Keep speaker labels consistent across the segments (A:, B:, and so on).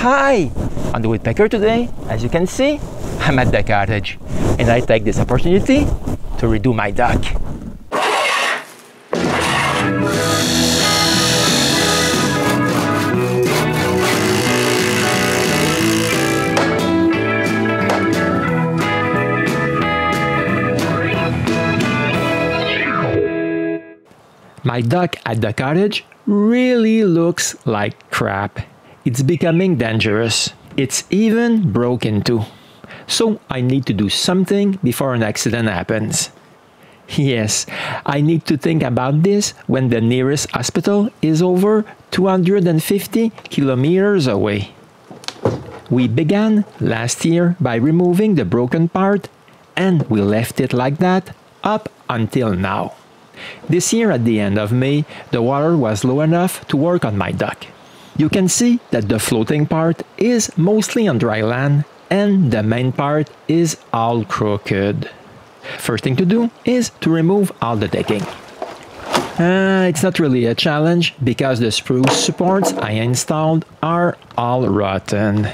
A: Hi! On the Woodpecker today, as you can see, I'm at the cottage and I take this opportunity to redo my dock. My dock at the cottage really looks like crap. It's becoming dangerous. It's even broken too. So I need to do something before an accident happens. Yes, I need to think about this when the nearest hospital is over 250 kilometers away. We began last year by removing the broken part and we left it like that up until now. This year at the end of May, the water was low enough to work on my dock. You can see that the floating part is mostly on dry land and the main part is all crooked. First thing to do is to remove all the decking. It's not really a challenge because the spruce supports I installed are all rotten.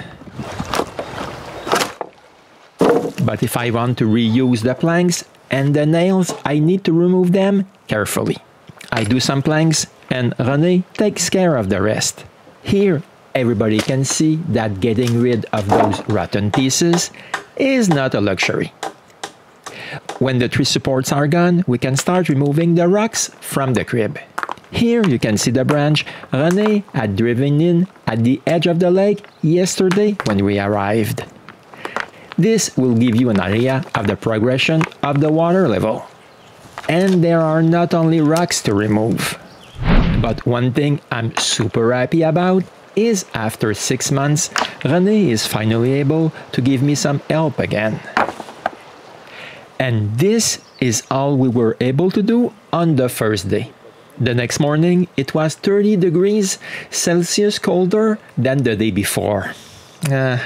A: But if I want to reuse the planks and the nails, I need to remove them carefully. I do some planks and René takes care of the rest. Here, everybody can see that getting rid of those rotten pieces is not a luxury. When the tree supports are gone, we can start removing the rocks from the crib. Here you can see the branch René had driven in at the edge of the lake yesterday when we arrived. This will give you an idea of the progression of the water level. And there are not only rocks to remove. But one thing I'm super happy about is after 6 months, René is finally able to give me some help again. And this is all we were able to do on the first day. The next morning, it was 30 degrees Celsius colder than the day before.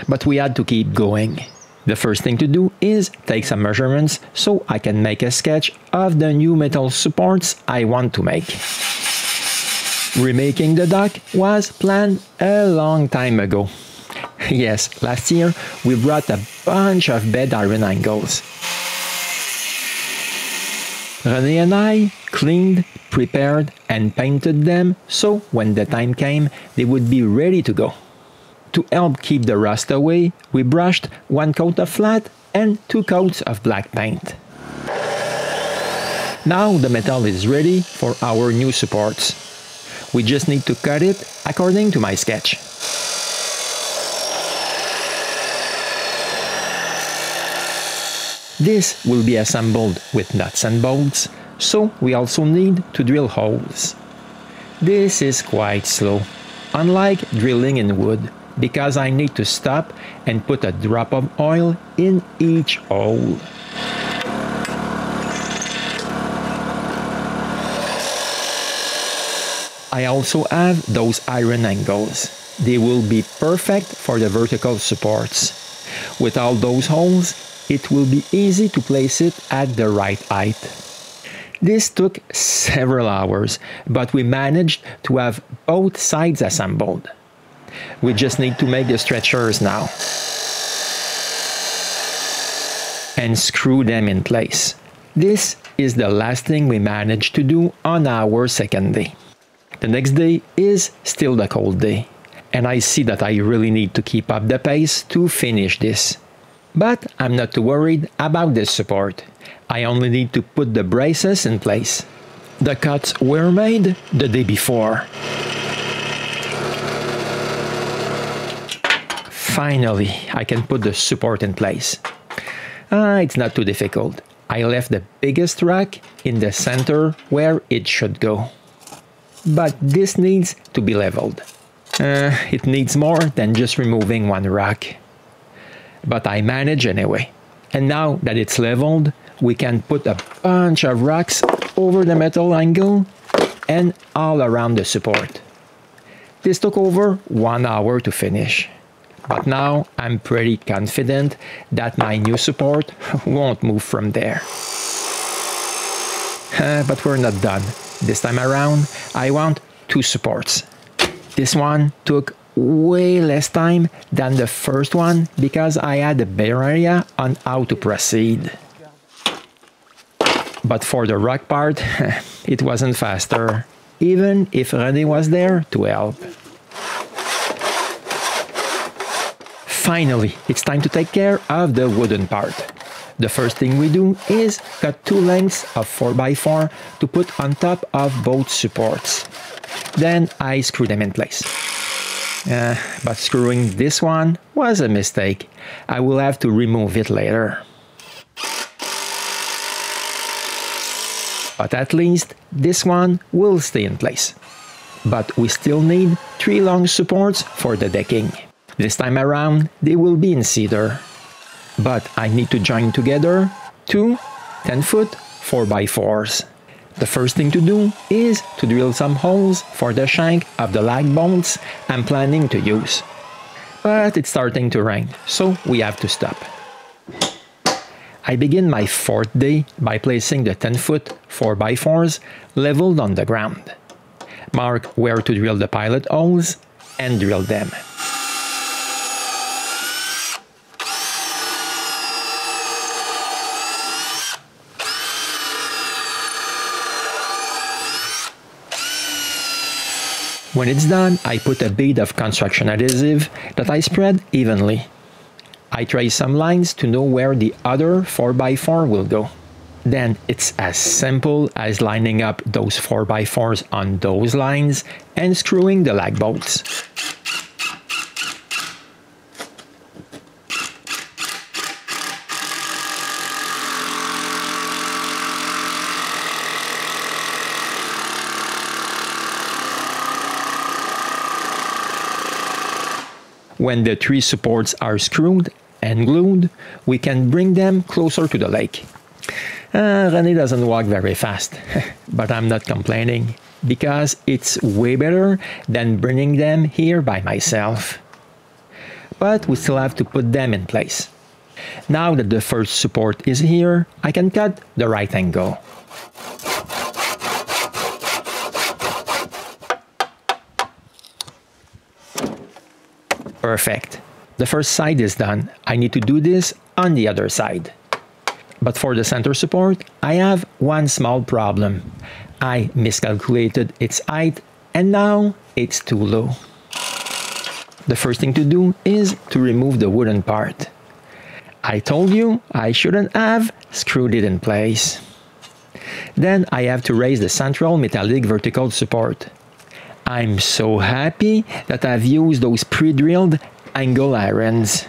A: But we had to keep going. The first thing to do is take some measurements so I can make a sketch of the new metal supports I want to make. Remaking the dock was planned a long time ago. Yes, last year we brought a bunch of bed iron angles. René and I cleaned, prepared and painted them so when the time came they would be ready to go. To help keep the rust away, we brushed 1 coat of flat and 2 coats of black paint. Now the metal is ready for our new supports. We just need to cut it according to my sketch. This will be assembled with nuts and bolts, so we also need to drill holes. This is quite slow, unlike drilling in wood, because I need to stop and put a drop of oil in each hole. I also have those iron angles. They will be perfect for the vertical supports. With all those holes, it will be easy to place it at the right height. This took several hours, but we managed to have both sides assembled. We just need to make the stretchers now and screw them in place. This is the last thing we managed to do on our second day. The next day is still the cold day, and I see that I really need to keep up the pace to finish this. But I'm not too worried about this support. I only need to put the braces in place. The cuts were made the day before. Finally, I can put the support in place. It's not too difficult. I left the biggest rock in the center where it should go. But this needs to be leveled. It needs more than just removing 1 rock. But I manage anyway. And now that it's leveled, we can put a bunch of rocks over the metal angle and all around the support. This took over 1 hour to finish. But now I'm pretty confident that my new support won't move from there. But we're not done. This time around, I want 2 supports. This one took way less time than the first one because I had a better idea on how to proceed. But for the rock part, it wasn't faster, even if René was there to help. Finally, it's time to take care of the wooden part. The first thing we do is cut 2 lengths of 4x4 to put on top of both supports. Then I screw them in place. But screwing this one was a mistake. I will have to remove it later. But at least this one will stay in place. But we still need 3 long supports for the decking. This time around, they will be in cedar. But I need to join together 2 10-foot 4x4s. The first thing to do is to drill some holes for the shank of the lag bolts I'm planning to use. But it's starting to rain, so we have to stop. I begin my 4th day by placing the 10-foot 4x4s leveled on the ground. Mark where to drill the pilot holes and drill them. When it's done, I put a bead of construction adhesive that I spread evenly. I trace some lines to know where the other 4x4 will go. Then it's as simple as lining up those 4x4s on those lines and screwing the lag bolts. When the 3 supports are screwed and glued, we can bring them closer to the lake. René doesn't walk very fast, but I'm not complaining because it's way better than bringing them here by myself. But we still have to put them in place. Now that the first support is here, I can cut the right angle. Perfect. The first side is done. I need to do this on the other side. But for the center support, I have one small problem. I miscalculated its height and now it's too low. The first thing to do is to remove the wooden part. I told you I shouldn't have screwed it in place. Then I have to raise the central metallic vertical support. I'm so happy that I've used those pre-drilled angle irons.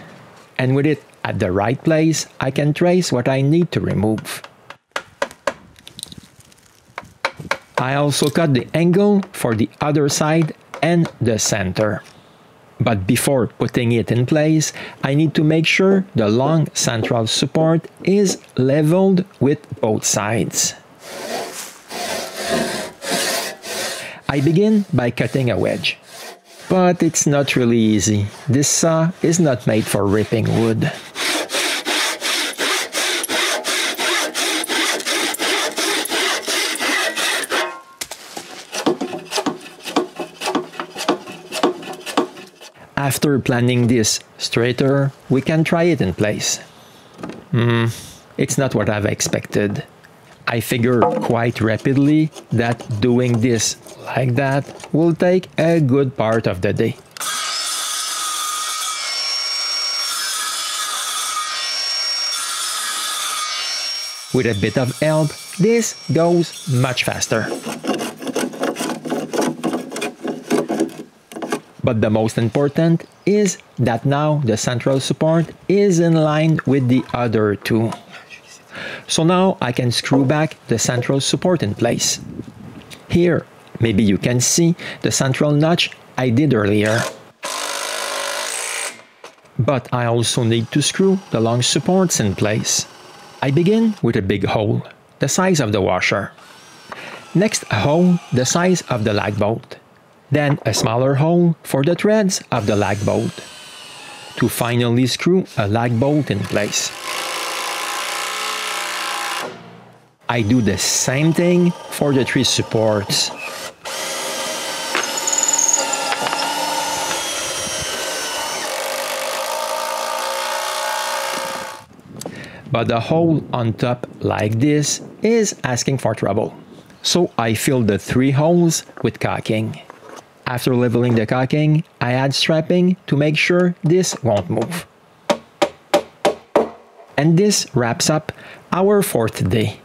A: And with it at the right place, I can trace what I need to remove. I also cut the angle for the other side and the center. But before putting it in place, I need to make sure the long central support is leveled with both sides. I begin by cutting a wedge. But it's not really easy. This saw is not made for ripping wood. After planning this straighter, we can try it in place. It's not what I've expected. I figured quite rapidly that doing this like that will take a good part of the day. With a bit of help, this goes much faster. But the most important is that now the central support is in line with the other 2. So now I can screw back the central support in place. Here, maybe you can see the central notch I did earlier. But I also need to screw the long supports in place. I begin with a big hole, the size of the washer. Next, a hole the size of the lag bolt. Then a smaller hole for the threads of the lag bolt. To finally screw a lag bolt in place. I do the same thing for the 3 supports. but the hole on top like this is asking for trouble. So I filled the 3 holes with caulking. After leveling the caulking, I add strapping to make sure this won't move. And this wraps up our 4th day.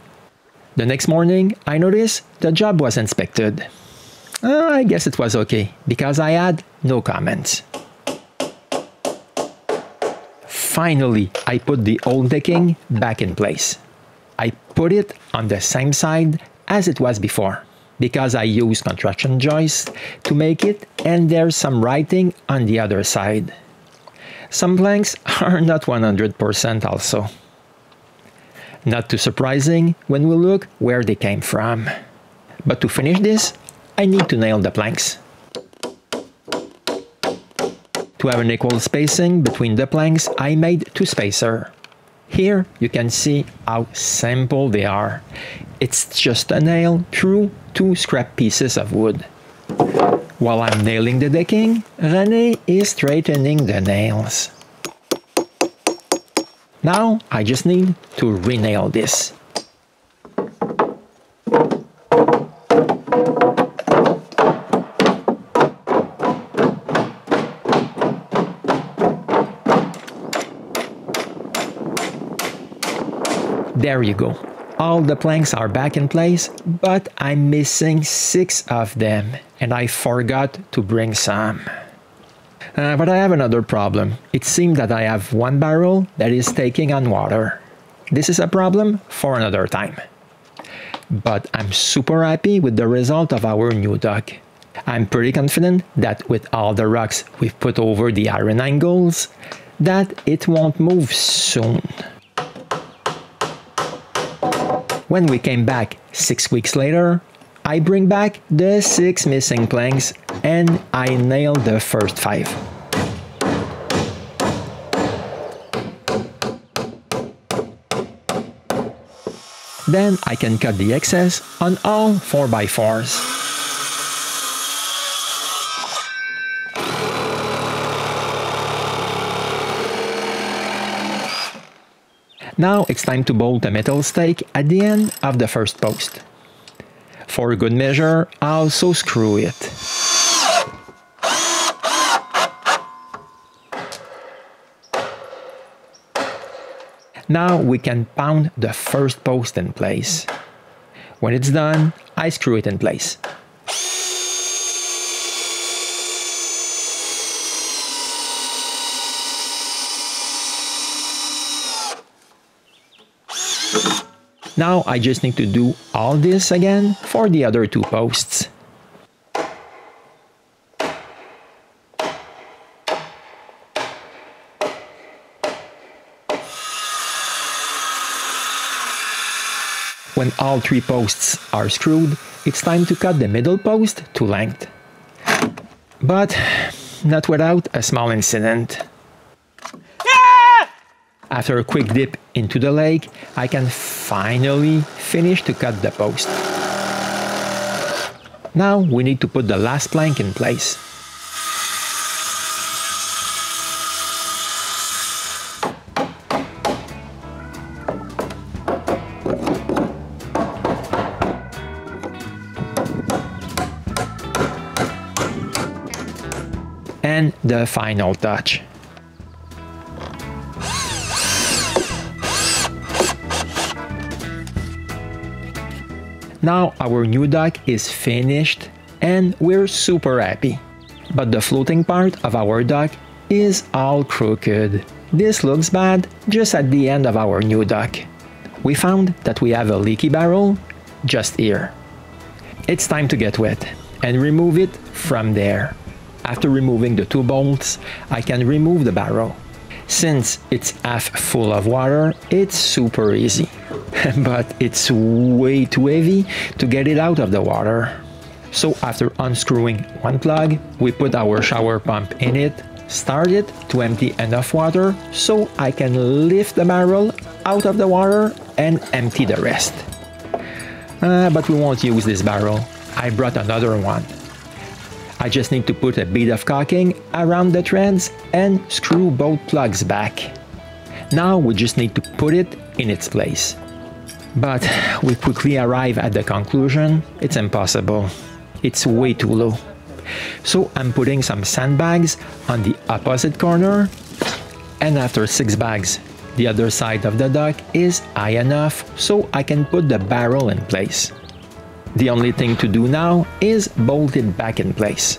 A: The next morning, I noticed the job was inspected. I guess it was okay, because I had no comments. Finally, I put the old decking back in place. I put it on the same side as it was before, because I used construction joists to make it, and there's some writing on the other side. Some planks are not 100% also. Not too surprising when we look where they came from. But to finish this, I need to nail the planks. To have an equal spacing between the planks, I made 2 spacers. Here you can see how simple they are. It's just a nail through 2 scrap pieces of wood. While I'm nailing the decking, René is straightening the nails. Now I just need to re-nail this. There you go. All the planks are back in place, but I'm missing 6 of them, and I forgot to bring some. But I have another problem. It seems that I have 1 barrel that is taking on water. This is a problem for another time. But I'm super happy with the result of our new dock. I'm pretty confident that with all the rocks we've put over the iron angles, that it won't move soon. When we came back 6 weeks later, I bring back the 6 missing planks and I nailed the first 5. Then I can cut the excess on all 4x4s. Now it's time to bolt a metal stake at the end of the first post. For good measure, I also screw it. Now we can pound the first post in place. When it's done, I screw it in place. Now I just need to do all this again for the other 2 posts. When all 3 posts are screwed, it's time to cut the middle post to length. But not without a small incident. After a quick dip into the lake, I can finally finish to cut the post. Now we need to put the last plank in place. And the final touch. Now our new dock is finished and we're super happy. But the floating part of our dock is all crooked. This looks bad just at the end of our new dock. We found that we have a leaky barrel just here. It's time to get wet and remove it from there. After removing the 2 bolts, I can remove the barrel. Since it's half full of water, it's super easy. But it's way too heavy to get it out of the water. So after unscrewing 1 plug, we put our shower pump in it, start it to empty enough water so I can lift the barrel out of the water and empty the rest. But we won't use this barrel. I brought another one. I just need to put a bead of caulking around the threads and screw both plugs back. Now we just need to put it in its place. But we quickly arrive at the conclusion it's impossible. It's way too low. So I'm putting some sandbags on the opposite corner, and after 6 bags, the other side of the dock is high enough so I can put the barrel in place. The only thing to do now is bolt it back in place.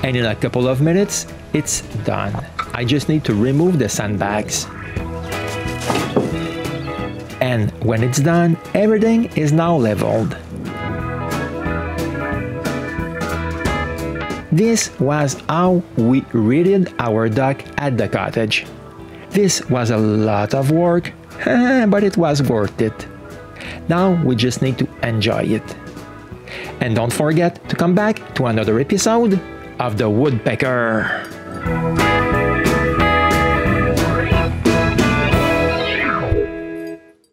A: And in a couple of minutes, it's done. I just need to remove the sandbags. And when it's done, everything is now leveled. This was how we redid our dock at the cottage. This was a lot of work, but it was worth it. Now we just need to enjoy it. And don't forget to come back to another episode of the Woodpecker.